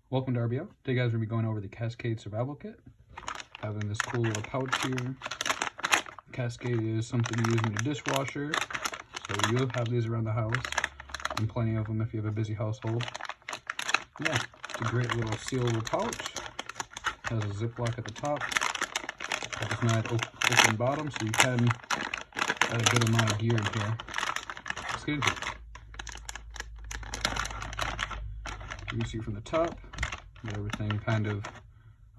Welcome to RBO. Today guys, we're going to be going over the Cascade survival kit. Having this cool little pouch here. Cascade is something you use in your dishwasher, so you'll have these around the house, and plenty of them if you have a busy household. Yeah, it's a great little sealable pouch. Has a Ziploc at the top. It's not open bottom, so you can add a good amount of gear in here. Let's get into it. You can see from the top, got everything kind of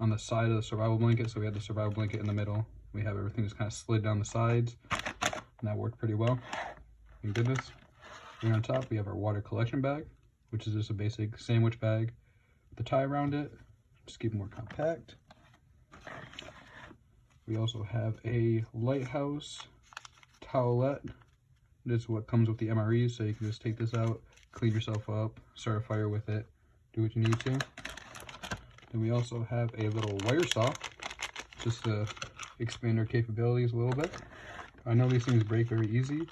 on the side of the survival blanket. So we had the survival blanket in the middle. We have everything just kind of slid down the sides, and that worked pretty well. Thank goodness. Here on top, we have our water collection bag, which is just a basic sandwich bag with a tie around it, just keep it more compact. We also have a lighthouse towelette. This is what comes with the MREs, so you can just take this out, clean yourself up, start a fire with it, do what you need to. Then we also have a little wire saw, just to expand our capabilities a little bit. I know these things break very easy,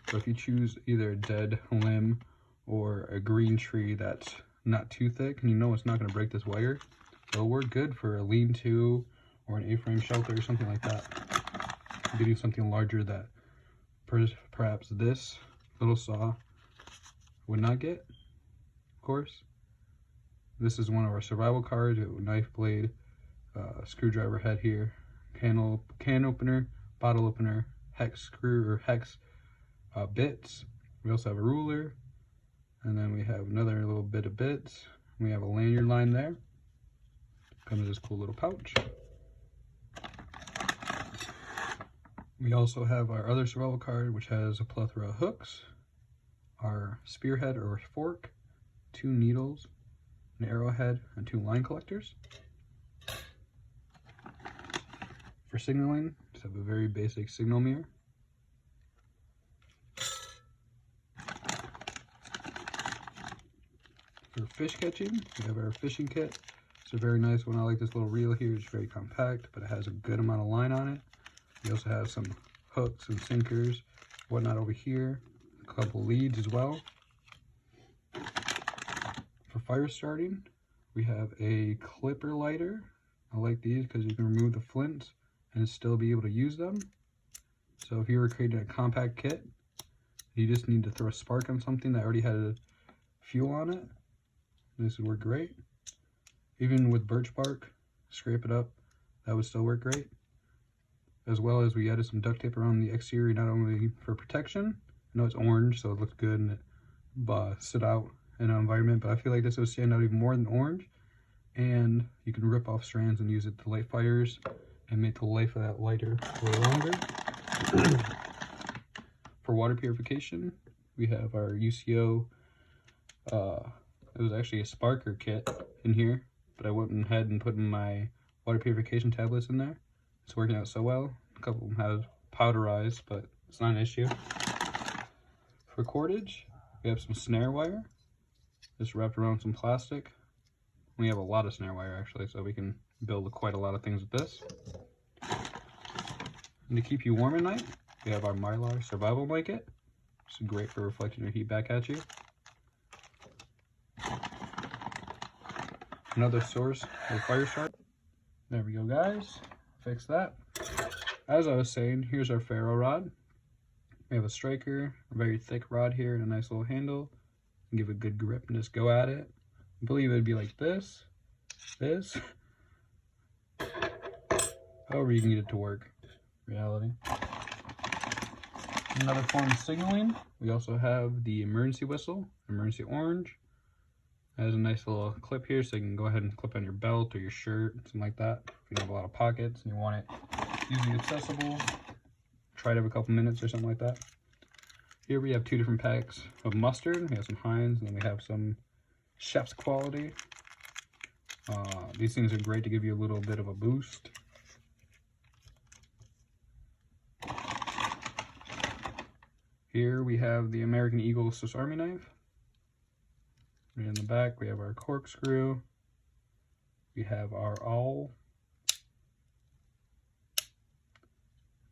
so if you choose either a dead limb or a green tree that's not too thick, and you know it's not going to break this wire, it'll work good for a lean-to or an A-frame shelter or something like that. Getting something larger that perhaps this little saw would not get, of course. This is one of our survival cards with a knife blade, screwdriver head here, can opener, bottle opener, hex screw or hex bits. We also have a ruler, and then we have another little bit of bits. We have a lanyard line there. Comes in this cool little pouch. We also have our other survival card, which has a plethora of hooks, our spearhead or fork, 2 needles, an arrowhead, and 2 line collectors. For signaling, just have a very basic signal mirror. For fish catching, we have our fishing kit. It's a very nice one. I like this little reel here. It's very compact, but it has a good amount of line on it. We also have some hooks and sinkers, whatnot over here. A couple leads as well. For fire starting, we have a clipper lighter. I like these because you can remove the flints and still be able to use them. So if you were creating a compact kit, you just need to throw a spark on something that already had fuel on it, this would work great. Even with birch bark, scrape it up, that would still work great. As well as we added some duct tape around the exterior, not only for protection. I know it's orange, so it looks good and it stood out in an environment, but I feel like this would stand out even more than orange. And you can rip off strands and use it to light fires and make the life of that lighter a little longer. For water purification, we have our UCO, it was actually a Sparker kit in here, but I went ahead and put my water purification tablets in there. It's working out so well. A couple of them have powderized, but it's not an issue. For cordage, we have some snare wire, just wrapped around some plastic. We have a lot of snare wire actually, so we can build quite a lot of things with this. And to keep you warm at night, we have our Mylar survival blanket. It's great for reflecting your heat back at you. Another source of fire start. There we go, guys. Fix that. As I was saying, here's our ferro rod. We have a striker, a very thick rod here, and a nice little handle. Give a good grip and just go at it. I believe it'd be like this, however you can get it to work. Reality. Another form of signaling, we also have the emergency whistle, emergency orange. It has a nice little clip here, so you can go ahead and clip on your belt or your shirt, something like that. If you don't have a lot of pockets and you want it easily accessible, try it every couple minutes or something like that. Here we have 2 different packs of mustard. We have some Heinz, and then we have some Chef's Quality. These things are great to give you a little bit of a boost. Here we have the American Eagle Swiss Army knife. Right in the back, we have our corkscrew. We have our awl.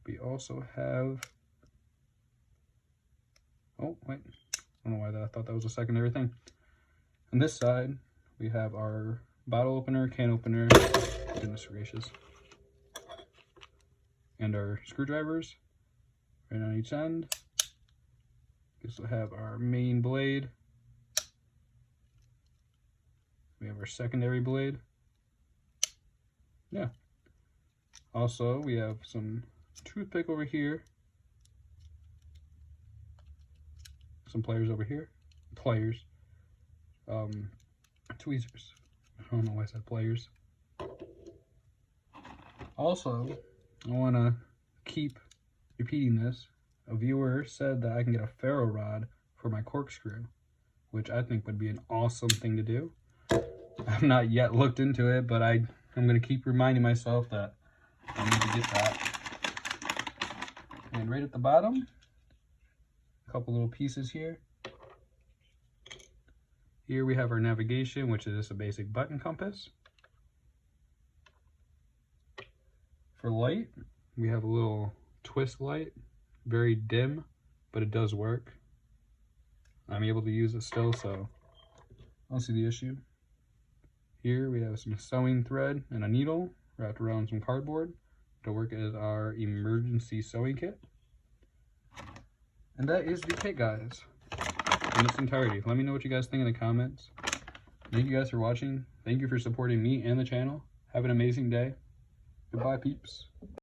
We also have, oh wait, I don't know why I thought that was a secondary thing. On this side, we have our bottle opener, can opener, goodness gracious, and our screwdrivers right on each end. This will have our main blade. We have our secondary blade. Yeah. Also, we have some toothpick over here. Some pliers over here. Pliers. Tweezers. I don't know why I said pliers. Also, I want to keep repeating this. A viewer said that I can get a ferro rod for my corkscrew, which I think would be an awesome thing to do. I've not yet looked into it, but I'm going to keep reminding myself that I need to get that. And right at the bottom, a couple little pieces here. Here we have our navigation, which is just a basic button compass. For light, we have a little twist light, very dim, but it does work. I'm able to use it still, so I don't see the issue. Here we have some sewing thread and a needle wrapped around some cardboard to work as our emergency sewing kit. And that is the kit, guys, in its entirety. Let me know what you guys think in the comments. Thank you guys for watching. Thank you for supporting me and the channel. Have an amazing day. Goodbye, peeps.